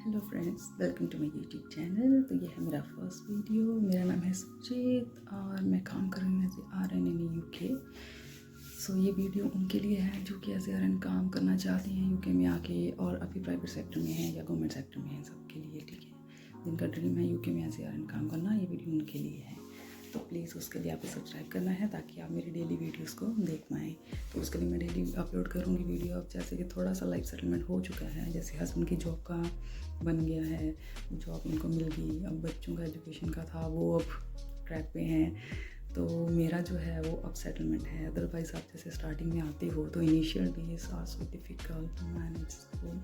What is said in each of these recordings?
Hello friends, welcome to my YouTube channel. तो ये है मेरा फर्स्ट वीडियो। मेरा नाम है सुजीत और मैं काम कर रही हूँ as a RN in UK. So ये वीडियो उनके लिए है जो कि एज ए RN काम करना चाहते हैं यूके में आके, और अभी प्राइवेट सेक्टर में है या गवर्नमेंट सेक्टर में है, सबके लिए। ठीक है, जिनका ड्रीम है यूके में एज ए RN काम करना, ये वीडियो उनके लिए है। तो प्लीज़ उसके लिए आपको सब्सक्राइब करना है ताकि आप मेरी डेली वीडियोस को देख पाएँ। तो उसके लिए मैं डेली अपलोड करूँगी वीडियो। अब जैसे कि थोड़ा सा लाइफ सेटलमेंट हो चुका है, जैसे हस्बैंड की जॉब का बन गया है, जॉब उनको मिल गई, अब बच्चों का एजुकेशन का था वो अब ट्रैक पे हैं, तो मेरा जो है वो अब सेटलमेंट है। अदरवाइज़ आप जैसे स्टार्टिंग में आते हो तो initial days are so difficult to manage. तो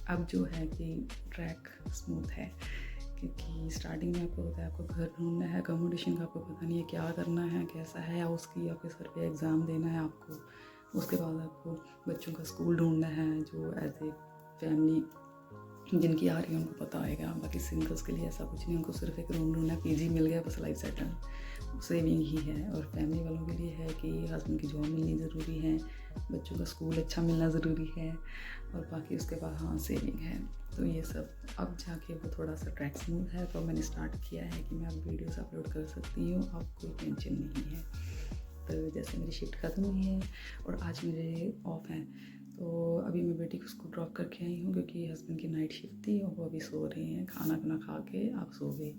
अब जो है कि ट्रैक स्मूथ है, क्योंकि स्टार्टिंग में आपको होता है आपको घर ढूंढना है, अकोमोडेशन का आपको पता नहीं है क्या करना है, कैसा है, या उसकी आपके सर पे एग्ज़ाम देना है आपको। उसके बाद आपको बच्चों का स्कूल ढूंढना है जो एज ए फैमिली जिनकी आ रही है उनको पता आएगा। बाकी सिंगल्स के लिए ऐसा कुछ नहीं, उनको सिर्फ एक रूम ढूंढना है, PG मिल गया, बस लाइफ सेटल, सेविंग ही है। और फैमिली वालों के लिए है कि हस्बैंड की जॉब मिलनी ज़रूरी है, बच्चों का स्कूल अच्छा मिलना ज़रूरी है, और बाकी उसके बाद हाँ सेविंग है। तो ये सब अब जाके वो थोड़ा सा ट्रैक स्मूथ है। तो मैंने स्टार्ट किया है कि मैं अब वीडियोस अपलोड कर सकती हूँ, अब कोई टेंशन नहीं है। तो जैसे मेरी शिफ्ट ख़त्म हुई है और आज मेरे ऑफ हैं, तो अभी मैं बेटी को उसको ड्रॉप करके आई हूँ, क्योंकि हस्बैंड की नाइट शिफ्ट थी और वो अभी सो रहे हैं, खाना खाना खा के आप सो गए।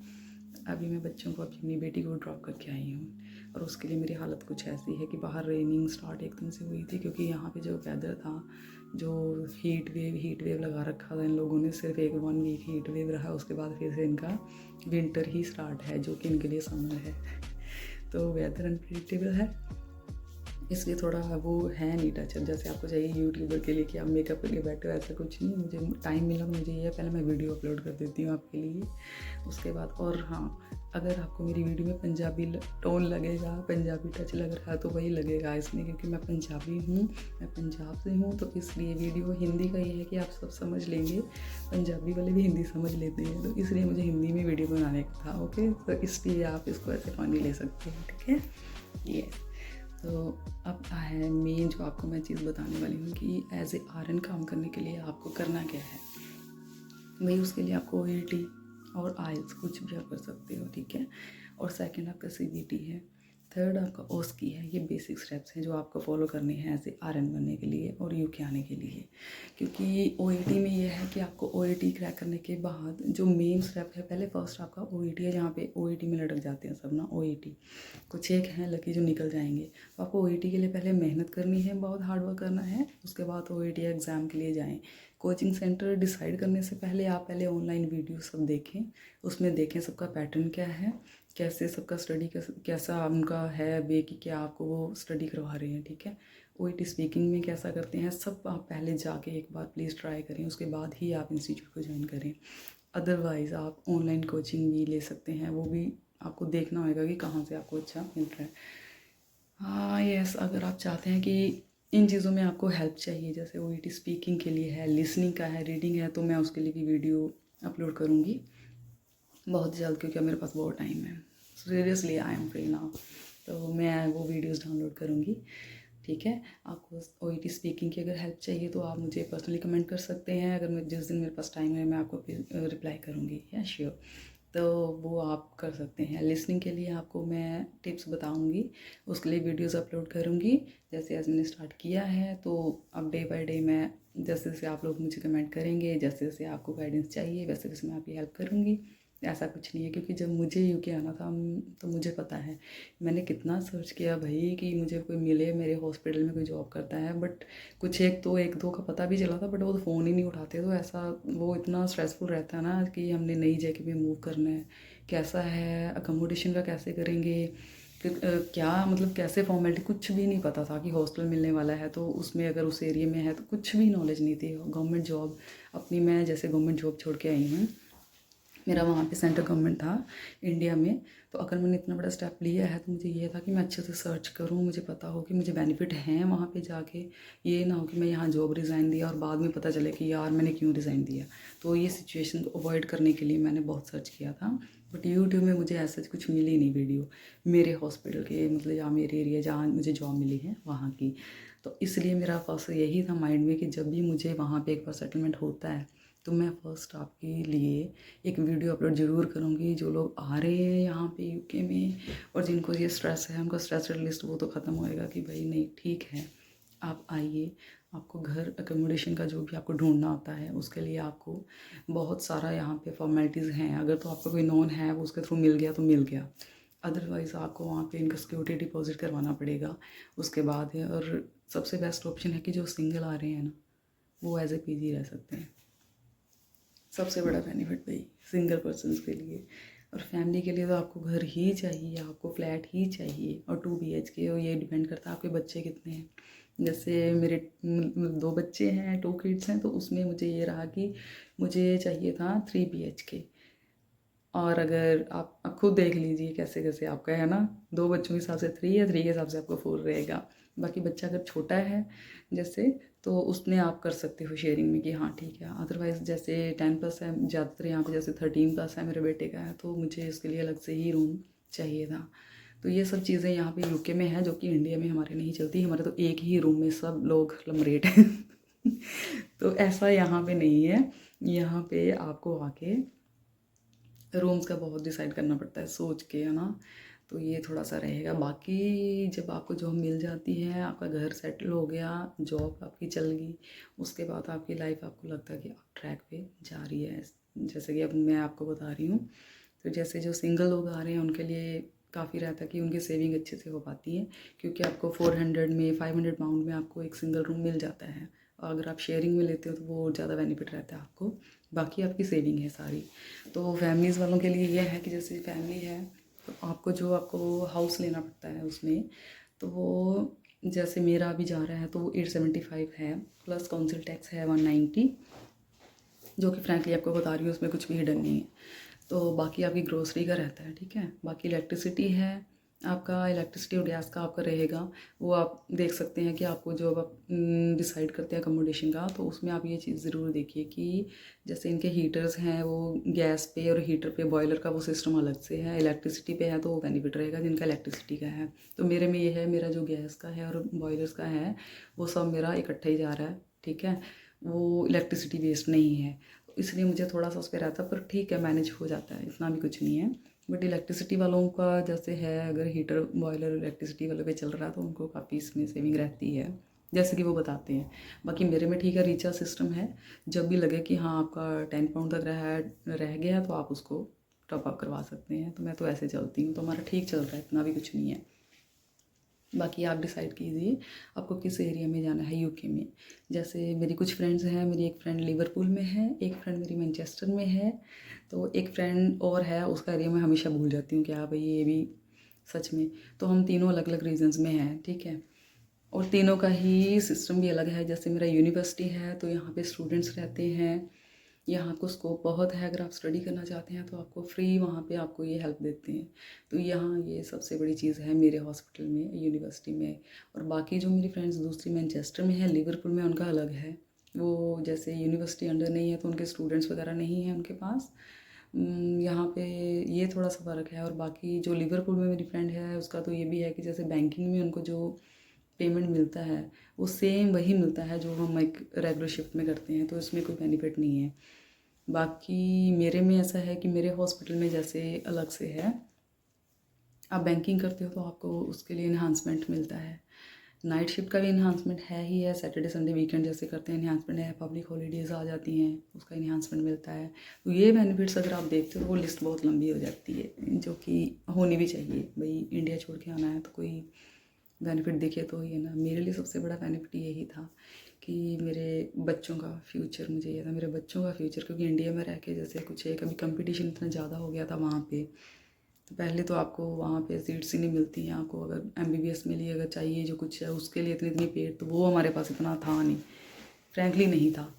अभी मैं बच्चों को अपनी बेटी को ड्रॉप करके आई हूँ, और उसके लिए मेरी हालत कुछ ऐसी है कि बाहर रेनिंग स्टार्ट एकदम से हुई थी, क्योंकि यहाँ पे जो वेदर था, जो हीट वेव लगा रखा था इन लोगों ने, सिर्फ 1 वीक हीट वेव रहा, उसके बाद फिर से इनका विंटर ही स्टार्ट है जो कि इनके लिए समर है। तो वेदर अनप्रिडिक्टेबल है, इसलिए थोड़ा वो है नहीं टच। अब जैसे आपको चाहिए यूट्यूबर के लिए कि आप मेकअप करके बैठो, ऐसा कुछ नहीं। मुझे टाइम मिला तो मुझे ये पहले मैं वीडियो अपलोड कर देती हूँ आपके लिए, उसके बाद। और हाँ, अगर आपको मेरी वीडियो में पंजाबी टोन लगेगा, पंजाबी टच लग रहा है, तो वही लगेगा इसमें, क्योंकि मैं पंजाबी हूँ, मैं पंजाब से हूँ। तो इसलिए वीडियो हिंदी का ये है कि आप सब समझ लेंगे, पंजाबी वाले भी हिंदी समझ लेते हैं, तो इसलिए मुझे हिंदी में वीडियो बनाने का था। ओके, तो इसलिए आप इसको ऐसे फनी ले सकते हैं। ठीक है, ये तो अब है मेन जो आपको मैं चीज़ बताने वाली हूँ कि एज ए RN काम करने के लिए आपको करना क्या है। वही उसके लिए आपको OET और IELTS कुछ भी आप कर सकते हो, ठीक है। और सेकंड आपका CBT है, थर्ड आपका OSCE है। ये बेसिक स्टेप्स हैं जो आपको फॉलो करने हैं एज ए RN बनने के लिए और यूके आने के लिए। क्योंकि OET में ये है कि आपको OET क्रैक करने के बाद जो मेन स्टेप है, पहले फर्स्ट आपका OET है, जहाँ पे OET में लटक जाते हैं सब ना। OET कुछ एक हैं लकी जो निकल जाएंगे, तो आपको OET के लिए पहले मेहनत करनी है, बहुत हार्ड वर्क करना है। उसके बाद OET एग्ज़ाम के लिए जाएँ। कोचिंग सेंटर डिसाइड करने से पहले आप पहले ऑनलाइन वीडियो सब देखें, उसमें देखें सबका पैटर्न क्या है, कैसे सबका स्टडी कैसा उनका है वे, कि क्या आपको वो स्टडी करवा रहे हैं। ठीक है, OET स्पीकिंग में कैसा करते हैं, सब आप पहले जाके एक बार प्लीज़ ट्राई करें, उसके बाद ही आप इंस्टीट्यूट को ज्वाइन करें। अदरवाइज़ आप ऑनलाइन कोचिंग भी ले सकते हैं, वो भी आपको देखना होगा कि कहाँ से आपको अच्छा मिल रहा है। हाँ यस, अगर आप चाहते हैं कि इन चीज़ों में आपको हेल्प चाहिए, जैसे OET स्पीकिंग के लिए है, लिसनिंग का है, रीडिंग है, तो मैं उसके लिए भी वीडियो अपलोड करूँगी बहुत जल्द, क्योंकि मेरे पास बहुत टाइम है। Seriously I am free now, तो मैं वो वीडियोस डाउनलोड करूँगी। ठीक है, आपको OET स्पीकिंग की अगर हेल्प चाहिए तो आप मुझे पर्सनली कमेंट कर सकते हैं। अगर मैं जिस दिन मेरे पास टाइम है मैं आपको रिप्लाई करूँगी, या श्योर, तो वो आप कर सकते हैं। लिसनिंग के लिए आपको मैं टिप्स बताऊंगी, उसके लिए वीडियोस अपलोड करूंगी जैसे आज मैंने स्टार्ट किया है। तो अब डे बाय डे मैं जैसे जैसे आप लोग मुझे कमेंट करेंगे, जैसे जैसे आपको गाइडेंस चाहिए, वैसे वैसे मैं आपकी हेल्प करूंगी। ऐसा कुछ नहीं है, क्योंकि जब मुझे यूके आना था तो मुझे पता है मैंने कितना सर्च किया भाई कि मुझे कोई मिले, मेरे हॉस्पिटल में कोई जॉब करता है। बट कुछ एक दो का पता भी चला था, बट वो तो फ़ोन ही नहीं उठाते। तो ऐसा वो इतना स्ट्रेसफुल रहता है ना कि हमने नई जगह पे मूव करना है, कैसा है अकोमोडेशन का, कैसे करेंगे, क्या मतलब कैसे फॉर्मेलिटी, कुछ भी नहीं पता था कि हॉस्टल मिलने वाला है, तो उसमें अगर उस एरिया में है तो कुछ भी नॉलेज नहीं थी। गवर्नमेंट जॉब अपनी, मैं जैसे गवर्नमेंट जॉब छोड़ के आई हूँ, मेरा वहाँ पे सेंट्रल गवर्नमेंट था इंडिया में, तो अगर मैंने इतना बड़ा स्टेप लिया है तो मुझे ये था कि मैं अच्छे से सर्च करूँ, मुझे पता हो कि मुझे बेनिफिट हैं वहाँ पे जाके। ये ना हो कि मैं यहाँ जॉब रिज़ाइन दिया और बाद में पता चले कि यार मैंने क्यों रिज़ाइन दिया। तो ये सिचुएशन अवॉइड करने के लिए मैंने बहुत सर्च किया था, बट यूट्यूब में मुझे ऐसा कुछ मिली नहीं वीडियो मेरे हॉस्पिटल के, मतलब या मेरे एरिया जहाँ मुझे जॉब मिली है वहाँ की। तो इसलिए मेरा फर्स्ट यही था माइंड में कि जब भी मुझे वहाँ पे एक बार सेटलमेंट होता है तो मैं फ़र्स्ट आपके लिए एक वीडियो अपलोड ज़रूर करूँगी। जो लोग आ रहे हैं यहाँ पे यूके में और जिनको ये स्ट्रेस है, उनका स्ट्रेस लिस्ट वो तो ख़त्म होएगा कि भाई नहीं ठीक है, आप आइए। आपको घर अकोमोडेशन का जो भी आपको ढूंढना होता है उसके लिए आपको बहुत सारा यहाँ पे फॉर्मेलिटीज़ हैं। अगर तो आपका कोई नोन है वो उसके थ्रू मिल गया तो मिल गया, अदरवाइज़ आपको वहाँ पे इनका सिक्योरिटी डिपॉजिट करवाना पड़ेगा। उसके बाद है, और सबसे बेस्ट ऑप्शन है कि जो सिंगल आ रहे हैं ना वो एज ए पीजी रह सकते हैं। सबसे बड़ा बेनिफिट भाई सिंगल पर्सनस के लिए। और फैमिली के लिए तो आपको घर ही चाहिए, आपको फ्लैट ही चाहिए, और 2 BHK। और ये डिपेंड करता है आपके बच्चे कितने हैं। जैसे मेरे 2 बच्चे हैं, 2 किड्स हैं, तो उसमें मुझे ये रहा कि मुझे चाहिए था 3 BHK। और अगर आप खुद देख लीजिए कैसे कैसे आपका है ना, 2 बच्चों के हिसाब से 3 है, 3 के हिसाब से आपको 4 रहेगा। बाकी बच्चा अगर छोटा है जैसे, तो उसमें आप कर सकते हो शेयरिंग में कि हाँ ठीक है। अदरवाइज़ जैसे 10+ है, ज़्यादातर यहाँ पे जैसे 13+ है मेरे बेटे का है, तो मुझे इसके लिए अलग से ही रूम चाहिए था। तो ये सब चीज़ें यहाँ पे यूके में है जो कि इंडिया में हमारे नहीं चलती। हमारे तो एक ही रूम में सब लोग लमरेट हैं। तो ऐसा यहाँ पे नहीं है। यहाँ पे आपको आके रूम्स का बहुत डिसाइड करना पड़ता है सोच के, है ना। तो ये थोड़ा सा रहेगा। बाकी जब आपको जॉब मिल जाती है, आपका घर सेटल हो गया, जॉब आपकी चल गई, उसके बाद आपकी लाइफ आपको लगता है कि आप ट्रैक पे जा रही है। जैसे कि अब मैं आपको बता रही हूँ, तो जैसे जो सिंगल लोग आ रहे हैं उनके लिए काफ़ी रहता है कि उनकी सेविंग अच्छे से हो पाती है, क्योंकि आपको 400 में 500 पाउंड में आपको एक सिंगल रूम मिल जाता है। और अगर आप शेयरिंग में लेते हो तो वो ज़्यादा बेनिफिट रहता है आपको। बाकी आपकी सेविंग है सारी। तो फैमिलीज़ वालों के लिए यह है कि जैसे फैमिली है तो आपको हाउस लेना पड़ता है उसमें। तो वो जैसे मेरा अभी जा रहा है तो वो 875 है, प्लस काउंसिल टैक्स है 190, जो कि फ्रैंकली आपको बता रही हूँ उसमें कुछ भी हिडन नहीं है। तो बाकी आपकी ग्रोसरी का रहता है, ठीक है। बाकी इलेक्ट्रिसिटी है, आपका इलेक्ट्रिसिटी और गैस का आपका रहेगा। वो आप देख सकते हैं कि आपको जो अब आप डिसाइड करते हैं अकोमोडेशन का, तो उसमें आप ये चीज़ ज़रूर देखिए कि जैसे इनके हीटर्स हैं वो गैस पे और हीटर पे, बॉयलर का वो सिस्टम अलग से है, इलेक्ट्रिसिटी पे है तो वो बेनिफिट रहेगा जिनका इलेक्ट्रिसिटी का है। तो मेरे में ये है, मेरा जो गैस का है और बॉयलर्स का है वो सब मेरा इकट्ठा ही जा रहा है, ठीक है। वो इलेक्ट्रिसिटी बेस्ड नहीं है, इसलिए मुझे थोड़ा सा उस पर रहता है, पर ठीक है मैनेज हो जाता है, इतना भी कुछ नहीं है। बट इलेक्ट्रिसिटी वालों का जैसे है, अगर हीटर बॉयलर इलेक्ट्रिसिटी वालों पे चल रहा है तो उनको काफ़ी इसमें सेविंग रहती है, जैसे कि वो बताते हैं। बाकी मेरे में ठीक है, रिचार्ज सिस्टम है। जब भी लगे कि हाँ आपका 10 पाउंड तक रह गया तो आप उसको टॉप अप करवा सकते हैं। तो मैं तो ऐसे चलती हूँ, तो हमारा ठीक चल रहा है, इतना भी कुछ नहीं है। बाकी आप डिसाइड कीजिए आपको किस एरिया में जाना है यूके में। जैसे मेरी कुछ फ्रेंड्स हैं, मेरी एक फ्रेंड लिवरपूल में है, एक फ्रेंड मेरी मैनचेस्टर में है, तो एक फ्रेंड और है उसका एरिया मैं हमेशा भूल जाती हूँ कि हाँ भाई ये भी सच में। तो हम तीनों अलग अलग रीजन्स में हैं, ठीक है। और तीनों का ही सिस्टम भी अलग है। जैसे मेरा यूनिवर्सिटी है तो यहाँ पे स्टूडेंट्स रहते हैं, यहाँ को स्कोप बहुत है। अगर आप स्टडी करना चाहते हैं तो आपको फ्री वहाँ पे आपको ये हेल्प देते हैं। तो यहाँ ये सबसे बड़ी चीज़ है मेरे हॉस्पिटल में, यूनिवर्सिटी में। और बाकी जो मेरी फ्रेंड्स दूसरी मैनचेस्टर में है, लिवरपूल में, उनका अलग है। वो जैसे यूनिवर्सिटी अंडर नहीं है तो उनके स्टूडेंट्स वगैरह नहीं हैं उनके पास। यहाँ पे ये थोड़ा सा फ़र्क है। और बाकी जो लिवरपूल में मेरी फ्रेंड है उसका तो ये भी है कि जैसे बैंकिंग में उनको जो पेमेंट मिलता है वो सेम वही मिलता है जो हम एक रेगुलर शिफ्ट में करते हैं, तो इसमें कोई बेनिफिट नहीं है। बाकी मेरे में ऐसा है कि मेरे हॉस्पिटल में जैसे अलग से है, आप बैंकिंग करते हो तो आपको उसके लिए इन्हांसमेंट मिलता है। नाइट शिफ्ट का भी इन्हांसमेंट है ही है, सैटरडे संडे वीकेंड जैसे करते हैं इन्हांसमेंट है, पब्लिक हॉलीडेज़ आ जाती हैं उसका इन्हांसमेंट मिलता है। तो ये बेनिफिट्स अगर आप देखते हो वो लिस्ट बहुत लंबी हो जाती है, जो कि होनी भी चाहिए। भाई इंडिया छोड़ के आना है तो कोई बेनिफिट दिखे तो ही है ना। मेरे लिए सबसे बड़ा बेनिफिट यही था कि मेरे बच्चों का फ्यूचर, मुझे ये था मेरे बच्चों का फ्यूचर, क्योंकि इंडिया में रह के जैसे कुछ है, कभी कंपटीशन इतना ज़्यादा हो गया था वहाँ पे। तो पहले तो आपको वहाँ पे सीट्स ही नहीं मिलती हैं, आपको अगर MBBS में लिए अगर चाहिए जो कुछ है उसके लिए इतनी इतनी पेड, तो वो हमारे पास इतना था नहीं, फ्रैंकली नहीं था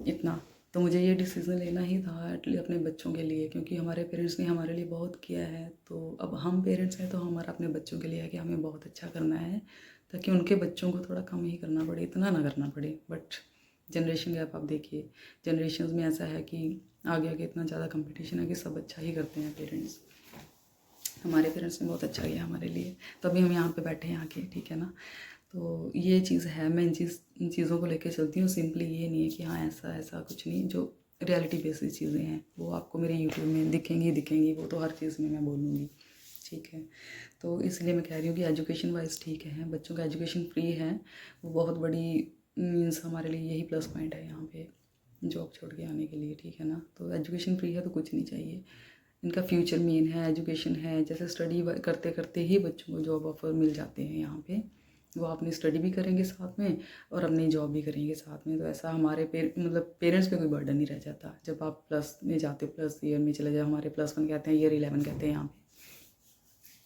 इतना। तो मुझे ये डिसीज़न लेना ही था एटलीस्ट अपने बच्चों के लिए, क्योंकि हमारे पेरेंट्स ने हमारे लिए बहुत किया है। तो अब हम पेरेंट्स हैं तो हमारा अपने बच्चों के लिए है कि हमें बहुत अच्छा करना है, ताकि उनके बच्चों को थोड़ा कम ही करना पड़े, इतना ना करना पड़े। बट जनरेशन गैप आप देखिए, जनरेशन में ऐसा है कि आगे आगे इतना ज़्यादा कंपटीशन है कि सब अच्छा ही करते हैं पेरेंट्स। हमारे पेरेंट्स ने बहुत अच्छा किया हमारे लिए, तभी हम यहाँ पे बैठे हैं आके, ठीक है ना। तो ये चीज़ है, मैं इन चीज़ों को लेके चलती हूँ। सिंपली ये नहीं है कि हाँ ऐसा ऐसा कुछ नहीं, जो रियलिटी बेसिस चीज़ें हैं, वो आपको मेरे यूट्यूब में दिखेंगी, वो तो हर चीज़ में मैं बोलूँगी, ठीक है। तो इसलिए मैं कह रही हूँ कि एजुकेशन वाइज ठीक है, बच्चों का एजुकेशन फ्री है, वो बहुत बड़ी मीन्स हमारे लिए यही प्लस पॉइंट है यहाँ पे जॉब छोड़ के आने के लिए, ठीक है ना। तो एजुकेशन फ्री है तो कुछ नहीं चाहिए, इनका फ्यूचर मेन है, एजुकेशन है। जैसे स्टडी करते करते ही बच्चों को जॉब ऑफर मिल जाते हैं यहाँ पे, वो अपनी स्टडी भी करेंगे साथ में और अपनी जॉब भी करेंगे साथ में। तो ऐसा हमारे मतलब पेरेंट्स पे कोई बर्डन नहीं रह जाता जब आप प्लस में जाते हो, प्लस ईयर में चले जाओ, हमारे +1 कहते हैं, ईयर 11 कहते हैं यहाँ पे।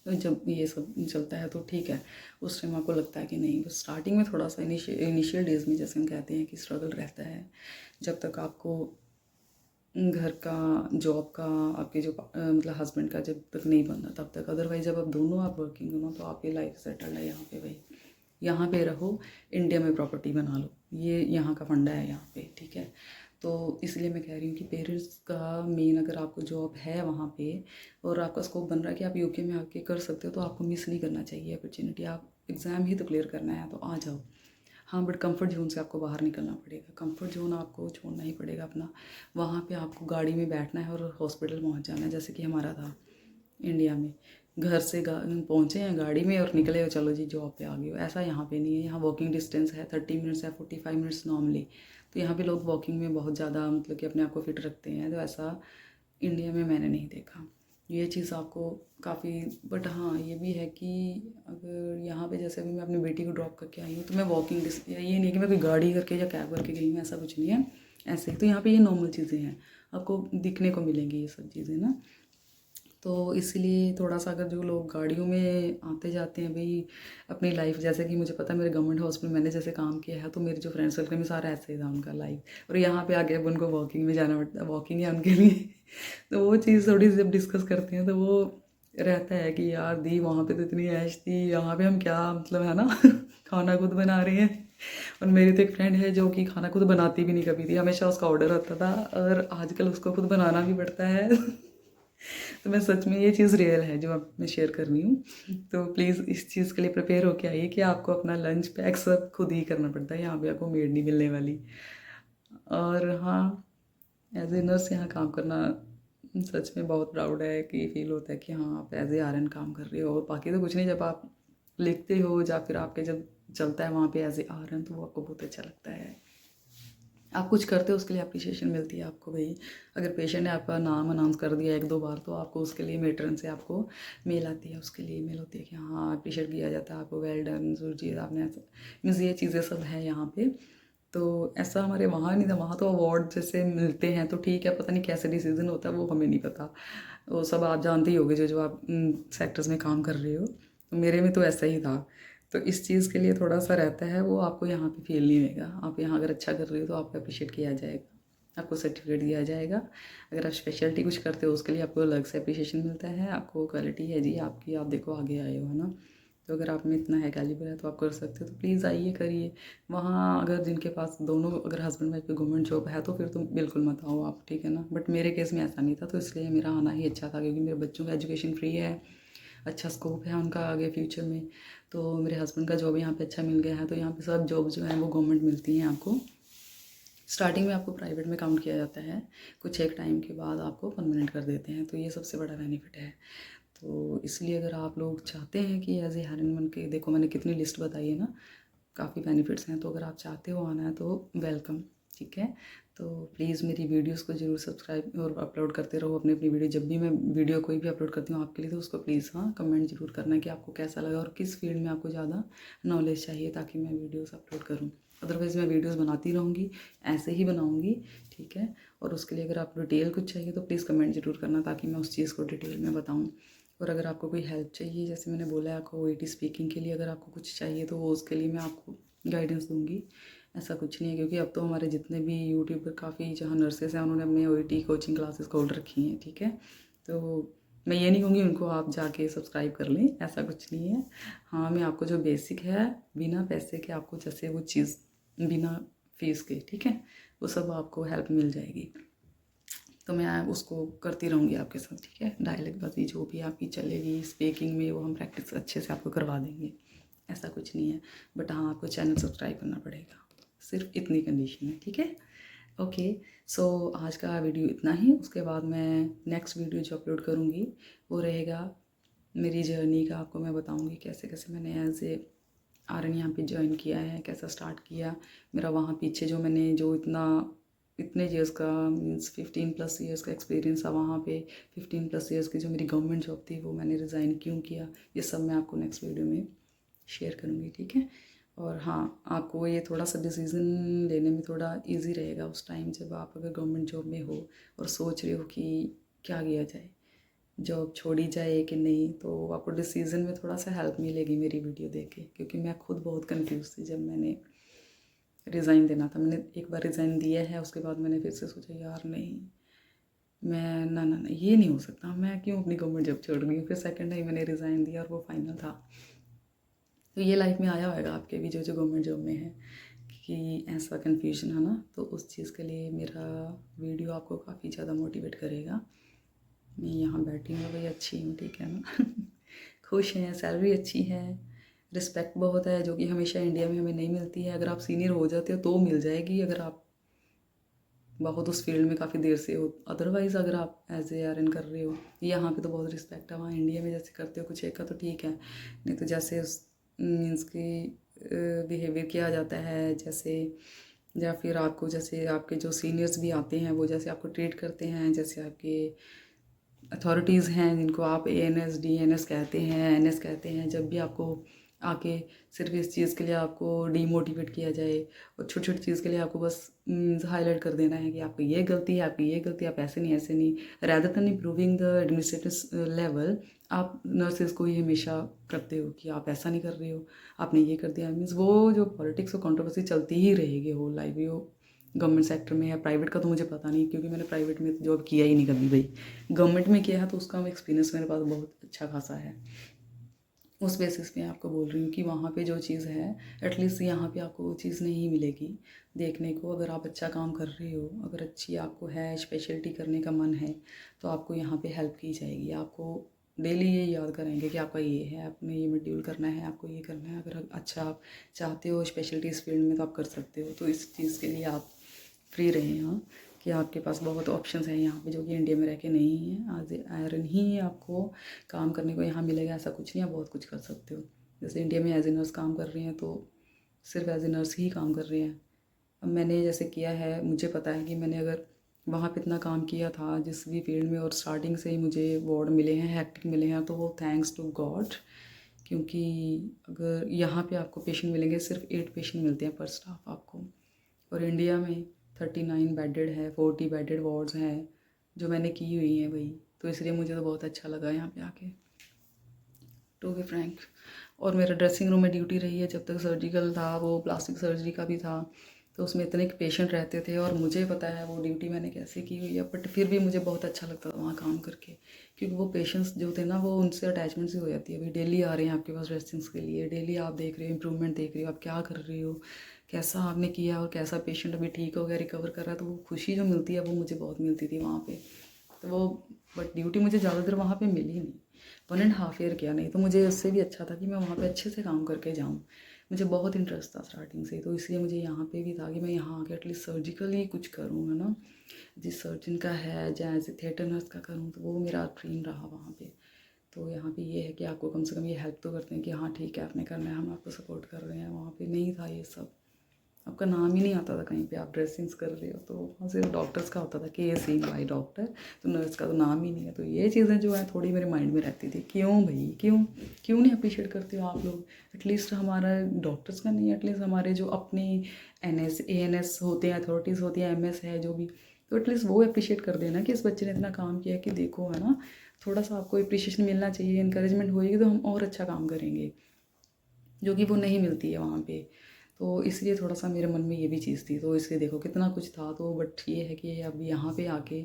तो जब ये सब चलता है तो ठीक है, उस टाइम आपको लगता है कि नहीं, बस स्टार्टिंग में थोड़ा सा इनिशियल डेज में जैसे हम कहते हैं कि स्ट्रगल रहता है, जब तक आपको घर का, जॉब का, आपके जो मतलब हस्बैंड का जब तक नहीं बनता तब तक। अदरवाइज जब आप दोनों आप वर्किंग हो ना तो आपकी लाइफ सेटल्ड है यहाँ पे भाई। यहाँ पे रहो, इंडिया में प्रॉपर्टी बना लो, ये यहाँ का फंडा है यहाँ पे, ठीक है। तो इसलिए मैं कह रही हूँ कि पेरेंट्स का मेन, अगर आपको जॉब है वहाँ पे और आपका स्कोप बन रहा है कि आप यूके में आके कर सकते हो तो आपको मिस नहीं करना चाहिए अपॉर्चुनिटी। आप एग्ज़ाम ही तो क्लियर करना है तो आ जाओ। हाँ, बट कंफर्ट जोन से आपको बाहर निकलना पड़ेगा, कंफर्ट जोन आपको छोड़ना ही पड़ेगा अपना। वहाँ पे आपको गाड़ी में बैठना है और हॉस्पिटल पहुँच जाना है, जैसे कि हमारा था इंडिया में। घर से पहुँचे हैं गाड़ी में और निकले हो, चलो जी जॉब पे आ गए हो। ऐसा यहाँ पे नहीं है, यहाँ वॉकिंग डिस्टेंस है 30 मिनट्स है, 45 मिनट्स नॉर्मली। तो यहाँ पे लोग वॉकिंग में बहुत ज़्यादा मतलब कि अपने आप को फिट रखते हैं, तो ऐसा इंडिया में मैंने नहीं देखा। ये चीज़ आपको काफ़ी, बट हाँ ये भी है कि अगर यहाँ पे जैसे अभी मैं अपनी बेटी को ड्रॉप करके आई हूँ तो मैं वॉकिंग ये नहीं कि मैं कोई गाड़ी करके या कैब करके गई हूँ, ऐसा कुछ नहीं है। ऐसे ही तो यहाँ पे ये नॉर्मल चीज़ें हैं, आपको दिखने को मिलेंगी ये सब चीज़ें ना। तो इसलिए थोड़ा सा, अगर जो लोग गाड़ियों में आते जाते हैं भाई अपनी लाइफ, जैसे कि मुझे पता है मेरे गवर्नमेंट हॉस्पिटल मैंने जैसे काम किया है, तो मेरे जो फ्रेंड सर्कल में सारा ऐसे ही था उनका लाइफ, और यहाँ पे आके अब उनको वॉकिंग में जाना पड़ता है, वॉकिंग है उनके लिए। तो वो चीज़ थोड़ी सी जब डिस्कस करते हैं तो वो रहता है कि यार दी वहाँ पे तो इतनी ऐश थी, यहाँ पे हम क्या मतलब है ना खाना खुद बना रहे हैं। और मेरी तो एक फ्रेंड है जो कि खाना खुद बनाती भी नहीं कभी थी, हमेशा उसका ऑर्डर आता था, और आजकल उसको खुद बनाना भी पड़ता है। तो मैं सच में, ये चीज़ रियल है जो अब मैं शेयर कर रही हूँ। तो प्लीज़ इस चीज़ के लिए प्रिपेयर होके आइए कि आपको अपना लंच पैक सब खुद ही करना पड़ता है, यहाँ पे आपको मेड नहीं मिलने वाली। और हाँ, एज ए नर्स यहाँ काम करना सच में बहुत प्राउड है कि फील होता है कि हाँ आप एज ए RN काम कर रहे हो। और बाकी तो कुछ नहीं, जब आप लिखते हो या फिर आपके जब चलता है वहाँ पे एज ए RN तो वो आपको बहुत अच्छा लगता है, आप कुछ करते हो उसके लिए अप्रिशिएशन मिलती है आपको भाई। अगर पेशेंट ने आपका नाम अनाउंस कर दिया 1-2 बार तो आपको उसके लिए मेट्रन से आपको मेल आती है, उसके लिए मेल होती है कि हाँ अप्रिशिएट किया जाता है आपको, वेल डन सुरजीत आपने ऐसा, मीन्स ये चीज़ें सब है यहाँ पे। तो ऐसा हमारे वहाँ नहीं था, वहाँ तो अवार्ड जैसे मिलते हैं तो ठीक है, पता नहीं कैसे डिसीजन होता है वो हमें नहीं पता, वो सब आप जानते ही होगे जो जो आप सेक्टर्स में काम कर रहे हो। तो मेरे में तो ऐसा ही था, तो इस चीज़ के लिए थोड़ा सा रहता है, वो आपको यहाँ पे फील नहीं होगा। आप यहाँ अगर अच्छा कर रहे हो तो आपको अप्रिशिएट किया जाएगा, आपको सर्टिफिकेट दिया जाएगा। अगर आप स्पेशलिटी कुछ करते हो उसके लिए आपको अलग से अप्रिशिएशन मिलता है, आपको क्वालिटी है जी आपकी, आप देखो आगे आए हो, है ना। तो अगर आप में इतना है कैलिबर है तो आप कर सकते हो, तो प्लीज़ आइए करिए। वहाँ अगर जिनके पास दोनों, अगर हस्बैंड वाइफ पे गवर्नमेंट जॉब है तो फिर तो बिल्कुल मत आओ आप, ठीक है ना। बट मेरे केस में ऐसा नहीं था, तो इसलिए मेरा आना ही अच्छा था, क्योंकि मेरे बच्चों का एजुकेशन फ्री है, अच्छा स्कोप है उनका आगे फ्यूचर में। तो मेरे हस्बैंड का जॉब यहाँ पे अच्छा मिल गया है, तो यहाँ पे सब जॉब जो है वो गवर्नमेंट मिलती हैं आपको। स्टार्टिंग में आपको प्राइवेट में काउंट किया जाता है, कुछ एक टाइम के बाद आपको परमानेंट कर देते हैं, तो ये सबसे बड़ा बेनिफिट है। तो इसलिए अगर आप लोग चाहते हैं कि एज ए RN बन के, देखो मैंने कितनी लिस्ट बताई है ना, काफ़ी बेनिफिट्स हैं, तो अगर आप चाहते हो आना है तो वेलकम, ठीक है। तो प्लीज़ मेरी वीडियोस को ज़रूर सब्सक्राइब और अपलोड करते रहो अपनी अपनी वीडियो, जब भी मैं वीडियो कोई भी अपलोड करती हूँ आपके लिए, तो उसको प्लीज़ हाँ कमेंट जरूर करना कि आपको कैसा लगा और किस फील्ड में आपको ज़्यादा नॉलेज चाहिए, ताकि मैं वीडियोस अपलोड करूँ। अदरवाइज़ मैं वीडियोस बनाती रहूँगी, ऐसे ही बनाऊँगी, ठीक है। और उसके लिए अगर आपको डिटेल कुछ चाहिए तो प्लीज़ कमेंट जरूर करना, ताकि मैं उस चीज़ को डिटेल में बताऊँ। और अगर आपको कोई हेल्प चाहिए, जैसे मैंने बोला है आपको OET स्पीकिंग के लिए अगर आपको कुछ चाहिए तो वो उसके लिए मैं आपको गाइडेंस दूंगी। ऐसा कुछ नहीं है, क्योंकि अब तो हमारे जितने भी यूट्यूबर काफ़ी जहाँ नर्सेस हैं उन्होंने अपने OET कोचिंग क्लासेस खोल रखी हैं, ठीक है। तो मैं ये नहीं कहूँगी उनको आप जाके सब्सक्राइब कर लें, ऐसा कुछ नहीं है। हाँ, मैं आपको जो बेसिक है बिना पैसे के आपको जैसे वो चीज़ बिना फीस के, ठीक है, वो सब आपको हेल्प मिल जाएगी। तो मैं उसको करती रहूँगी आपके साथ, ठीक है। डायलॉग बाजी जो भी आपकी चलेगी स्पीकिंग में वो हम प्रैक्टिस अच्छे से आपको करवा देंगे, ऐसा कुछ नहीं है। बट हाँ, आपको चैनल सब्सक्राइब करना पड़ेगा, सिर्फ इतनी कंडीशन है, ठीक है। ओके, सो आज का वीडियो इतना ही। उसके बाद मैं नेक्स्ट वीडियो जो अपलोड करूँगी वो रहेगा मेरी जर्नी का। आपको मैं बताऊँगी कैसे कैसे मैंने एज ए आर एन यहाँ पे ज्वाइन किया है, कैसा स्टार्ट किया मेरा वहाँ पीछे, जो मैंने जो इतने ईयर्स का मीन्स 15+ ईयर्स का एक्सपीरियंस था वहाँ पे। 15+ ईयर्स की जो मेरी गवर्नमेंट जॉब थी वो मैंने रिज़ाइन क्यों किया, ये सब मैं आपको नेक्स्ट वीडियो में शेयर करूँगी, ठीक है। और हाँ, आपको ये थोड़ा सा डिसीज़न लेने में थोड़ा इजी रहेगा उस टाइम जब आप अगर गवर्नमेंट जॉब में हो और सोच रहे हो कि क्या किया जाए, जॉब छोड़ी जाए कि नहीं, तो आपको डिसीज़न में थोड़ा सा हेल्प मिलेगी मेरी वीडियो देख के। क्योंकि मैं खुद बहुत कंफ्यूज थी जब मैंने रिज़ाइन देना था। मैंने एक बार रिज़ाइन दिया है, उसके बाद मैंने फिर से सोचा यार नहीं, मैं ना ना ना ये नहीं हो सकता, मैं क्यों अपनी गवर्नमेंट जॉब छोड़ रही हूँ। फिर सेकंड टाइम मैंने रिज़ाइन दिया और वो फाइनल था। तो ये लाइफ में आया होगा आपके भी, जो जो गवर्नमेंट जॉब में है, कि ऐसा कन्फ्यूजन है ना। तो उस चीज़ के लिए मेरा वीडियो आपको काफ़ी ज़्यादा मोटिवेट करेगा। मैं यहाँ बैठी हूँ भाई, अच्छी हूँ, ठीक है ना। खुश हैं, सैलरी अच्छी है, रिस्पेक्ट बहुत है, जो कि हमेशा इंडिया में हमें नहीं मिलती है। अगर आप सीनियर हो जाते हो तो मिल जाएगी, अगर आप बहुत उस फील्ड में काफ़ी देर से हो। अदरवाइज़ अगर आप एज ए आर एन कर रहे हो, यहाँ पे तो बहुत रिस्पेक्ट है। वहाँ इंडिया में जैसे करते हो कुछ एक का तो ठीक है, नहीं तो जैसे उस मीन्स की बिहेवियर किया जाता है जैसे, या फिर आपको जैसे आपके जो सीनियर्स भी आते हैं वो जैसे आपको ट्रीट करते हैं, जैसे आपके अथॉरिटीज़ हैं जिनको आप ANS DNS कहते हैं, NS कहते हैं, जब भी आपको आके सिर्फ इस चीज़ के लिए आपको डीमोटिवेट किया जाए और छोटी छोटी चीज़ के लिए आपको बस हाईलाइट कर देना है कि आपकी ये गलती है, आपकी ये गलती, आप ऐसे नहीं ऐसे नहीं, rather than improving the administrative level, आप नर्सेज को ही हमेशा करते हो कि आप ऐसा नहीं कर रहे हो, आपने ये कर दिया। मीन्स वो जो पॉलिटिक्स और कंट्रोवर्सी चलती ही रहेगी हो लाइफ, वो गवर्नमेंट सेक्टर में है। प्राइवेट का तो मुझे पता नहीं, क्योंकि मैंने प्राइवेट में जॉब किया ही नहीं कभी भाई। गवर्नमेंट में किया है तो उसका एक्सपीरियंस मेरे पास बहुत अच्छा खासा है। उस बेसिस पे आपको बोल रही हूँ कि वहाँ पे जो चीज़ है एटलीस्ट यहाँ पे आपको वो चीज़ नहीं मिलेगी देखने को। अगर आप अच्छा काम कर रहे हो, अगर अच्छी आपको है स्पेशलिटी करने का मन है, तो आपको यहाँ पे हेल्प की जाएगी। आपको डेली ये याद करेंगे कि आपका ये है, आपने ये मॉड्यूल करना है, आपको ये करना है। अगर अच्छा आप चाहते हो स्पेशलिटी इस फील्ड में तो आप कर सकते हो। तो इस चीज़ के लिए आप फ्री रहें, हाँ, कि आपके पास बहुत ऑप्शंस हैं यहाँ पे जो कि इंडिया में रह के नहीं है। आज आयरन ही आपको काम करने को यहाँ मिलेगा ऐसा कुछ नहीं, आप बहुत कुछ कर सकते हो। जैसे इंडिया में एज ए नर्स काम कर रही हैं तो सिर्फ एज ए नर्स ही काम कर रही हैं। अब मैंने जैसे किया है, मुझे पता है कि मैंने अगर वहाँ पे इतना काम किया था जिस भी फील्ड में, और स्टार्टिंग से ही मुझे वार्ड मिले हैं, हैक्टिक मिले हैं, तो वो थैंक्स टू गॉड। क्योंकि अगर यहाँ पे आपको पेशेंट मिलेंगे, सिर्फ 8 पेशेंट मिलते हैं पर स्टाफ आपको, और इंडिया में 39 बेडेड है, 40 बेडेड वार्ड्स हैं जो मैंने की हुई हैं भाई। तो इसलिए मुझे तो बहुत अच्छा लगा यहाँ पे आके, टू बी फ्रैंक। और मेरा ड्रेसिंग रूम में ड्यूटी रही है जब तक सर्जिकल था, वो प्लास्टिक सर्जरी का भी था, तो उसमें इतने पेशेंट रहते थे और मुझे पता है वो ड्यूटी मैंने कैसे की हुई है। बट फिर भी मुझे बहुत अच्छा लगता था वहाँ काम करके, क्योंकि वो पेशेंट्स जो थे ना, वो उनसे अटैचमेंट सी हो जाती है। अभी डेली आ रहे हैं आपके पास ड्रेसिंग्स के लिए, डेली आप देख रहे हो इंप्रूवमेंट, देख रहे हो आप क्या कर रहे हो, कैसा आपने किया और कैसा पेशेंट अभी ठीक हो गया, रिकवर कर रहा है। तो वो खुशी जो मिलती है वो मुझे बहुत मिलती थी वहाँ पे। तो वो, बट ड्यूटी मुझे ज़्यादा देर वहाँ पे मिली नहीं, 1.5 ईयर किया, नहीं तो मुझे उससे भी अच्छा था कि मैं वहाँ पे अच्छे से काम करके जाऊँ। मुझे बहुत इंटरेस्ट था स्टार्टिंग से, तो इसलिए मुझे यहाँ पे भी था कि मैं यहाँ आके एटलीस्ट सर्जिकल ही कुछ करूँ, है ना। जिस सर्जन का है, जैसे थिएटर नर्स का करूँ, तो वो मेरा ड्रीम रहा वहाँ पे। तो यहाँ पे ये है कि आपको कम से कम ये हेल्प तो करते हैं कि हाँ ठीक है आपने करना है, हम आपको सपोर्ट कर रहे हैं। वहाँ पे नहीं था ये सब, आपका नाम ही नहीं आता था कहीं पे, आप ड्रेसिंग्स कर रहे हो तो वहाँ सिर्फ डॉक्टर्स का होता था कि ये सीन बाई डॉक्टर, तो नर्स का तो नाम ही नहीं है। तो ये चीज़ें जो है थोड़ी मेरे माइंड में रहती थी, क्यों भाई, क्यों क्यों नहीं अप्रिशिएट करते हो आप लोग। एटलीस्ट हमारा डॉक्टर्स का नहीं, एटलीस्ट हमारे जो अपने NS ANS होते हैं, अथॉरिटीज़ होती हैं, MS है जो भी, तो एटलीस्ट वो अप्रिशिएट कर देना कि इस बच्चे ने इतना काम किया कि देखो, है ना। थोड़ा सा आपको अप्रिशिएशन मिलना चाहिए, इंकरेजमेंट होएगी तो हम और अच्छा काम करेंगे, जो कि वो नहीं मिलती है वहाँ पे। तो इसलिए थोड़ा सा मेरे मन में ये भी चीज़ थी। तो इसलिए देखो कितना कुछ था, तो बट ये है कि अब यहाँ पे आके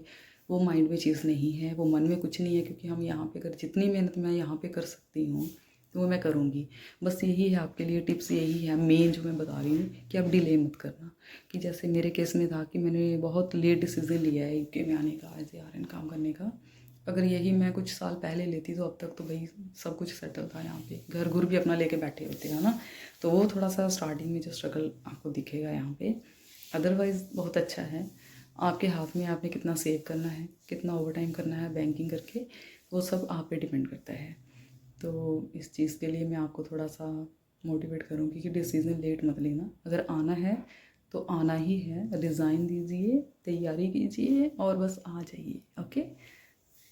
वो माइंड में चीज़ नहीं है, वो मन में कुछ नहीं है, क्योंकि हम यहाँ पे अगर जितनी मेहनत मैं यहाँ पे कर सकती हूँ तो वो मैं करूँगी। बस यही है आपके लिए टिप्स, यही है मेन जो मैं बता रही हूँ कि आप डिले मत करना। कि जैसे मेरे केस में था कि मैंने बहुत लेट डिसीजन लिया है UK में आने का, एज ए RN काम करने का। अगर यही मैं कुछ साल पहले लेती तो अब तक तो भाई सब कुछ सेटल था यहाँ पे, घर घुर भी अपना लेके बैठे होते हैं ना। तो वो थोड़ा सा स्टार्टिंग में जो स्ट्रगल आपको दिखेगा यहाँ पे, अदरवाइज़ बहुत अच्छा है। आपके हाथ में, आपने कितना सेव करना है, कितना ओवर टाइम करना है बैंकिंग करके, वो सब आप पे डिपेंड करता है। तो इस चीज़ के लिए मैं आपको थोड़ा सा मोटिवेट करूँगी कि डिसीज़न लेट मत लेना। अगर आना है तो आना ही है, रिज़ाइन दीजिए, तैयारी कीजिए और बस आ जाइए। ओके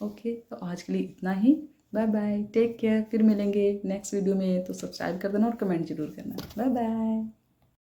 ओके, तो आज के लिए इतना ही। Bye bye, take care. फिर मिलेंगे नेक्स्ट वीडियो में। तो सब्सक्राइब कर देना और कमेंट जरूर करना। Bye bye.